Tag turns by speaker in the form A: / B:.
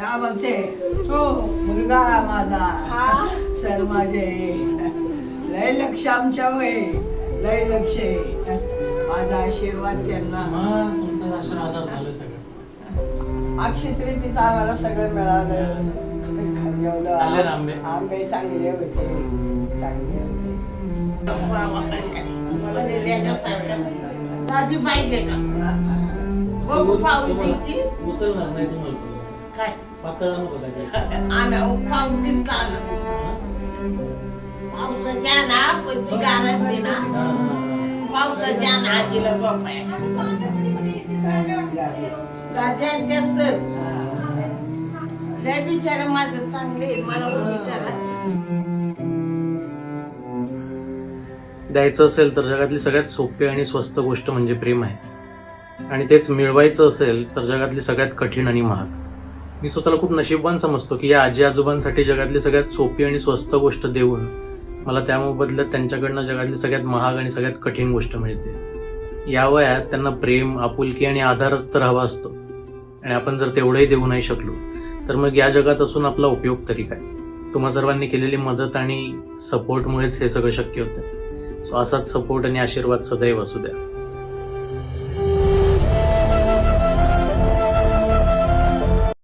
A: का म्हणते
B: हो
A: मुलगा माझा
B: हा
A: सर माझे लय लक्ष आमच्या वय लय लक्ष आहे. माझा आशीर्वाद त्यांना
C: तुमचा आशीर्वाद झालं सगळं.
A: अक्षय तृतीचं आम्हाला सगळं मिळालं.
C: आले ना आंबे?
A: आंबे चांगले होते चांगले होते.
D: दादी पाहिजे का बघू पाहू द्यायची
C: उचलणार नाही तुम्हाला
D: काय
C: पातळ नको त्याच्यात.
D: आणि पाहू दिसला आलं पावसाच्या ना पंची गाणं दे ना
C: हा, हा,
D: पावसाच्या ना आजीला बापाय गाद्यांच्या सर लय बिचारा माझं चांगले मला बिचारा
C: द्यायचं असेल तर जगातली सगळ्यात सोपी आणि स्वस्त गोष्ट म्हणजे प्रेम आहे. आणि तेच मिळवायचं असेल तर जगातली सगळ्यात कठीण आणि महाग. मी स्वतःला खूप नशीबवान समजतो की या आजी आजोबांसाठी जगातली सगळ्यात सोपी आणि स्वस्त गोष्ट देऊन मला त्या मोबदल्यात त्यांच्याकडनं जगातली सगळ्यात महाग आणि सगळ्यात कठीण गोष्ट मिळते. या वयात त्यांना प्रेम आपुलकी आणि आधारच तर हवा असतो. आणि आपण जर तेवढंही देऊ नाही शकलो तर मग या जगात असून आपला उपयोग तरी काय. तुम्हा सर्वांनी केलेली मदत आणि सपोर्टमुळेच हे सगळं शक्य होतं. सो असाच सपोर्ट आणि आशीर्वाद सदैव असू द्या.